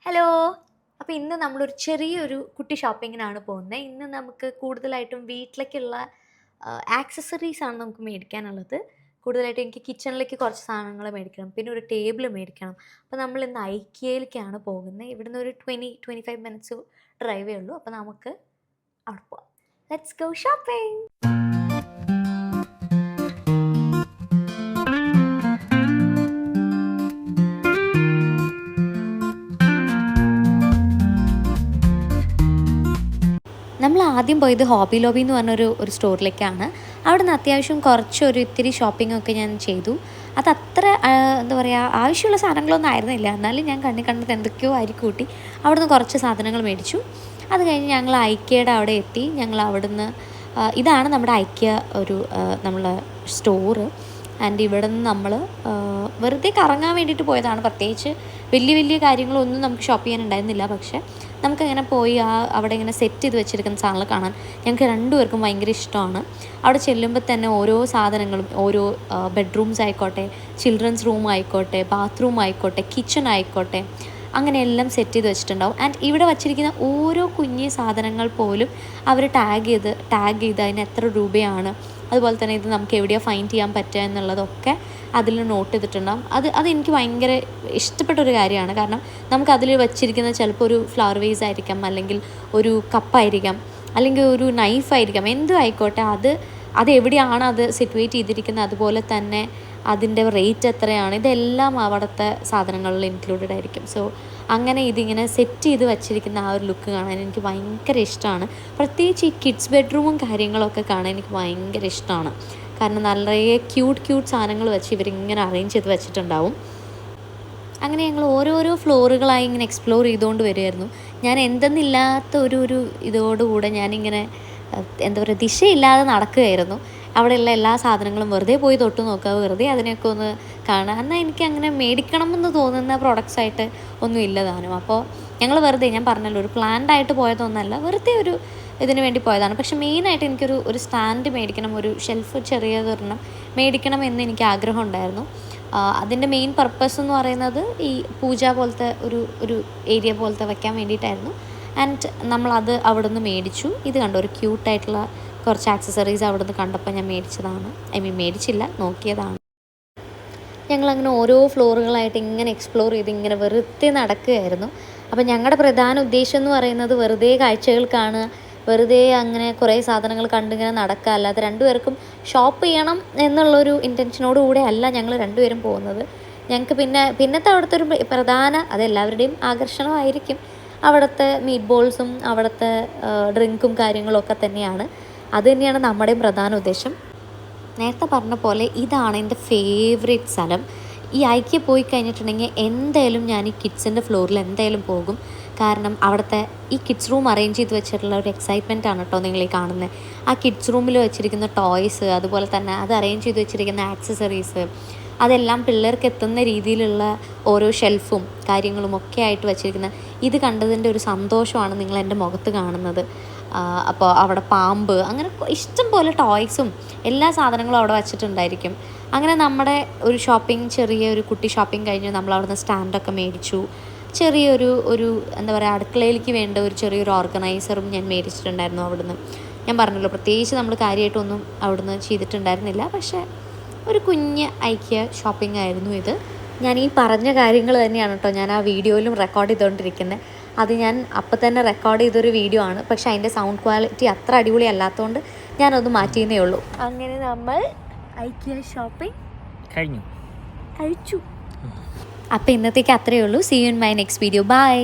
Hello! അപ്പോൾ ഇന്ന് നമ്മളൊരു ചെറിയൊരു കുട്ടി ഷോപ്പിങ്ങിനാണ് പോകുന്നത്. ഇന്ന് നമുക്ക് കൂടുതലായിട്ടും വീട്ടിലേക്കുള്ള ആക്സസറീസാണ് നമുക്ക് മേടിക്കാനുള്ളത്. കൂടുതലായിട്ടും എനിക്ക് കിച്ചണിലേക്ക് കുറച്ച് സാധനങ്ങൾ മേടിക്കണം. പിന്നെ ഒരു ടേബിൾ മേടിക്കണം. അപ്പോൾ നമ്മൾ ഇന്ന് ഐക്കിയയിലേക്കാണ് പോകുന്നത്. ഇവിടുന്ന് ഒരു 25 മിനിറ്റ്സ് ഡ്രൈവേ ഉള്ളൂ. അപ്പോൾ നമുക്ക് അവിടെ പോവാം. Let's go shopping! നമ്മൾ ആദ്യം പോയത് ഹോബി ലോബി എന്ന് പറഞ്ഞൊരു സ്റ്റോറിലേക്കാണ്. അവിടുന്ന് അത്യാവശ്യം ഇത്തിരി ഷോപ്പിങ്ങൊക്കെ ഞാൻ ചെയ്തു. അതത്ര എന്താ പറയുക, ആവശ്യമുള്ള സാധനങ്ങളൊന്നും ആയിരുന്നില്ല. എന്നാലും ഞാൻ കണ്ടത് എന്തൊക്കെയോ കൂട്ടി അവിടുന്ന് കുറച്ച് സാധനങ്ങൾ മേടിച്ചു. അത് കഴിഞ്ഞ് ഞങ്ങൾ ഐക്യയുടെ അവിടെ എത്തി. ഞങ്ങൾ അവിടുന്ന് ഇതാണ് നമ്മുടെ ഐക്യ നമ്മളെ സ്റ്റോറ്. ആൻഡ് ഇവിടെ നിന്ന് നമ്മൾ വെറുതെ കറങ്ങാൻ വേണ്ടിയിട്ട് പോയതാണ്. പ്രത്യേകിച്ച് വലിയ കാര്യങ്ങളൊന്നും നമുക്ക് ഷോപ്പ് ചെയ്യാനുണ്ടായിരുന്നില്ല. പക്ഷേ നമുക്കങ്ങനെ പോയി അവിടെ ഇങ്ങനെ സെറ്റ് ചെയ്ത് വെച്ചിരിക്കുന്ന സാധനങ്ങൾ കാണാൻ ഞങ്ങൾക്ക് രണ്ടുപേർക്കും ഭയങ്കര ഇഷ്ടമാണ്. അവിടെ ചെല്ലുമ്പോൾ തന്നെ ഓരോ സാധനങ്ങളും, ഓരോ ബെഡ്റൂംസ് ആയിക്കോട്ടെ, ചിൽഡ്രൻസ് റൂം ആയിക്കോട്ടെ, ബാത്റൂം ആയിക്കോട്ടെ, കിച്ചൺ ആയിക്കോട്ടെ, അങ്ങനെയെല്ലാം സെറ്റ് ചെയ്ത് വെച്ചിട്ടുണ്ടാവും. ആൻഡ് ഇവിടെ വച്ചിരിക്കുന്ന ഓരോ കുഞ്ഞു സാധനങ്ങൾ പോലും അവർ ടാഗ് ചെയ്ത് അതിന് എത്ര രൂപയാണ്, അതുപോലെ തന്നെ ഇത് നമുക്ക് എവിടെയാണ് ഫൈൻഡ് ചെയ്യാൻ പറ്റുക എന്നുള്ളതൊക്കെ അതിൽ നോട്ട് ചെയ്തിട്ടുണ്ടാകും. അതെനിക്ക് ഭയങ്കര ഇഷ്ടപ്പെട്ടൊരു കാര്യമാണ്. കാരണം നമുക്കതിൽ വച്ചിരിക്കുന്ന ചിലപ്പോൾ ഒരു ഫ്ലവർ വേസ് ആയിരിക്കാം, അല്ലെങ്കിൽ ഒരു കപ്പായിരിക്കാം, അല്ലെങ്കിൽ ഒരു നൈഫായിരിക്കാം, എന്തും ആയിക്കോട്ടെ, അതെവിടെയാണ് അത് സിറ്റുവേറ്റ് ചെയ്തിരിക്കുന്നത്, അതുപോലെ തന്നെ അതിൻ്റെ റേറ്റ് എത്രയാണ്, ഇതെല്ലാം അവിടുത്തെ സാധനങ്ങളിൽ ഇൻക്ലൂഡഡ് ആയിരിക്കും. സോ അങ്ങനെ ഇതിങ്ങനെ സെറ്റ് ചെയ്ത് വച്ചിരിക്കുന്ന ആ ഒരു ലുക്ക് കാണാൻ എനിക്ക് ഭയങ്കര ഇഷ്ടമാണ്. പ്രത്യേകിച്ച് ഈ കിഡ്സ് ബെഡ്റൂമും കാര്യങ്ങളൊക്കെ കാണാൻ എനിക്ക് ഭയങ്കര ഇഷ്ടമാണ്. കാരണം നിറയെ ക്യൂട്ട് സാധനങ്ങൾ വെച്ച് ഇവരിങ്ങനെ അറേഞ്ച് ചെയ്ത് വെച്ചിട്ടുണ്ടാവും. അങ്ങനെ ഞങ്ങൾ ഓരോരോ ഫ്ലോറുകളായി ഇങ്ങനെ എക്സ്പ്ലോർ ചെയ്തുകൊണ്ട് വരുമായിരുന്നു. ഞാൻ എന്തെന്നില്ലാത്ത ഒരു ഇതോടുകൂടെ ഞാനിങ്ങനെ എന്താ പറയുക, ദിശയില്ലാതെ നടക്കുകയായിരുന്നു. അവിടെയുള്ള എല്ലാ സാധനങ്ങളും വെറുതെ പോയി തൊട്ട് നോക്കുക, വെറുതെ അതിനെയൊക്കെ ഒന്ന് കാണുക. എന്നാൽ എനിക്ക് അങ്ങനെ മേടിക്കണമെന്ന് തോന്നുന്ന പ്രോഡക്റ്റ്സ് ആയിട്ട് ഒന്നും ഇല്ലതാനും. അപ്പോൾ ഞങ്ങൾ വെറുതെ, ഞാൻ പറഞ്ഞല്ലോ, ഒരു പ്ലാൻഡായിട്ട് പോയതൊന്നല്ല, വെറുതെ ഇതിന് വേണ്ടി പോയതാണ്. പക്ഷേ മെയിനായിട്ട് എനിക്കൊരു സ്റ്റാൻഡ് മേടിക്കണം, ഒരു ഷെൽഫ് ചെറിയതൊരെണ്ണം മേടിക്കണം എന്ന് എനിക്ക് ആഗ്രഹം ഉണ്ടായിരുന്നു. അതിൻ്റെ മെയിൻ പർപ്പസ് എന്ന് പറയുന്നത് ഈ പൂജ പോലത്തെ ഒരു ഏരിയ പോലത്തെ വയ്ക്കാൻ വേണ്ടിയിട്ടായിരുന്നു. ആൻഡ് നമ്മളത് അവിടെ നിന്ന് മേടിച്ചു. ഇത് കണ്ടോ, ഒരു ക്യൂട്ടായിട്ടുള്ള കുറച്ച് ആക്സസറീസ് അവിടെ നിന്ന് കണ്ടപ്പോൾ ഞാൻ മേടിച്ചതാണ്. മേടിച്ചില്ല, നോക്കിയതാണ്. ഞങ്ങളങ്ങനെ ഓരോ ഫ്ലോറുകളായിട്ട് ഇങ്ങനെ എക്സ്പ്ലോർ ചെയ്ത് ഇങ്ങനെ വെറുതെ നടക്കുകയായിരുന്നു. അപ്പം ഞങ്ങളുടെ പ്രധാന ഉദ്ദേശം എന്ന് പറയുന്നത് വെറുതെ കാഴ്ചകൾ കാണുക, വെറുതെ അങ്ങനെ കുറേ സാധനങ്ങൾ കണ്ടിങ്ങനെ നടക്കുക, അല്ലാതെ രണ്ടുപേർക്കും ഷോപ്പ് ചെയ്യണം എന്നുള്ളൊരു ഇൻറ്റൻഷനോട് കൂടെ അല്ല ഞങ്ങൾ രണ്ടുപേരും പോകുന്നത്. ഞങ്ങൾക്ക് പിന്നത്തെ അവിടുത്തെ ഒരു പ്രധാന, അതെല്ലാവരുടെയും ആകർഷണമായിരിക്കും, അവിടുത്തെ മീറ്റ് ബോൾസും അവിടുത്തെ ഡ്രിങ്കും കാര്യങ്ങളൊക്കെ തന്നെയാണ്. അത് തന്നെയാണ് നമ്മുടെയും പ്രധാന ഉദ്ദേശം. നേരത്തെ പറഞ്ഞ പോലെ ഇതാണ് എൻ്റെ ഫേവറേറ്റ് സ്ഥലം. ഈ ഐക്യ പോയി കഴിഞ്ഞിട്ടുണ്ടെങ്കിൽ എന്തായാലും ഞാൻ ഈ കിഡ്സിൻ്റെ ഫ്ലോറിൽ എന്തായാലും പോകും. കാരണം അവിടുത്തെ ഈ കിഡ്സ് റൂം അറേഞ്ച് ചെയ്ത് വെച്ചിട്ടുള്ള ഒരു എക്സൈറ്റ്മെൻ്റ് ആണ് കേട്ടോ നിങ്ങൾ ഈ കാണുന്നത്. ആ കിഡ്സ് റൂമിൽ വെച്ചിരിക്കുന്ന ടോയ്സ്, അതുപോലെ തന്നെ അത് അറേഞ്ച് ചെയ്ത് വെച്ചിരിക്കുന്ന ആക്സസറീസ്, അതെല്ലാം പിള്ളേർക്ക് എത്തുന്ന രീതിയിലുള്ള ഓരോ ഷെൽഫും കാര്യങ്ങളും ഒക്കെ ആയിട്ട് വെച്ചിരിക്കുന്ന ഇത് കണ്ടതിൻ്റെ ഒരു സന്തോഷമാണ് നിങ്ങൾ എൻ്റെ മുഖത്ത് കാണുന്നത്. അപ്പോൾ അവിടെ പാമ്പ്, അങ്ങനെ ഇഷ്ടം പോലെ ടോയ്സും എല്ലാ സാധനങ്ങളും അവിടെ വച്ചിട്ടുണ്ടായിരിക്കും. അങ്ങനെ നമ്മുടെ ഒരു ചെറിയൊരു കുട്ടി ഷോപ്പിംഗ് കഴിഞ്ഞ് നമ്മൾ അവിടുന്ന് സ്റ്റാൻഡൊക്കെ മേടിച്ചു. ചെറിയൊരു എന്താ പറയുക, അടുക്കളയിലേക്ക് വേണ്ട ഒരു ചെറിയൊരു ഓർഗനൈസറും ഞാൻ മേടിച്ചിട്ടുണ്ടായിരുന്നു അവിടുന്ന്. ഞാൻ പറഞ്ഞല്ലോ, പ്രത്യേകിച്ച് നമ്മൾ കാര്യമായിട്ടൊന്നും അവിടുന്ന് ചെയ്തിട്ടുണ്ടായിരുന്നില്ല. പക്ഷേ ഒരു കുഞ്ഞ് ഐക്യ ഷോപ്പിംഗ് ആയിരുന്നു ഇത്. ഞാൻ ഈ പറഞ്ഞ കാര്യങ്ങൾ തന്നെയാണ് കേട്ടോ ഞാൻ ആ വീഡിയോയിലും റെക്കോർഡ് ചെയ്തുകൊണ്ടിരിക്കുന്നത്. അത് ഞാൻ അപ്പം തന്നെ റെക്കോർഡ് ചെയ്തൊരു വീഡിയോ ആണ്. പക്ഷേ അതിൻ്റെ സൗണ്ട് ക്വാളിറ്റി അത്ര അടിപൊളി അല്ലാത്തതുകൊണ്ട് ഞാനത് മാറ്റിയെന്നേ ഉള്ളൂ. അങ്ങനെ നമ്മൾ ഐക്യ ഷോപ്പിംഗ് കഴിച്ചു. അപ്പോൾ ഇന്നത്തേക്ക് അത്രയേ ഉള്ളൂ. See you in my next video. By.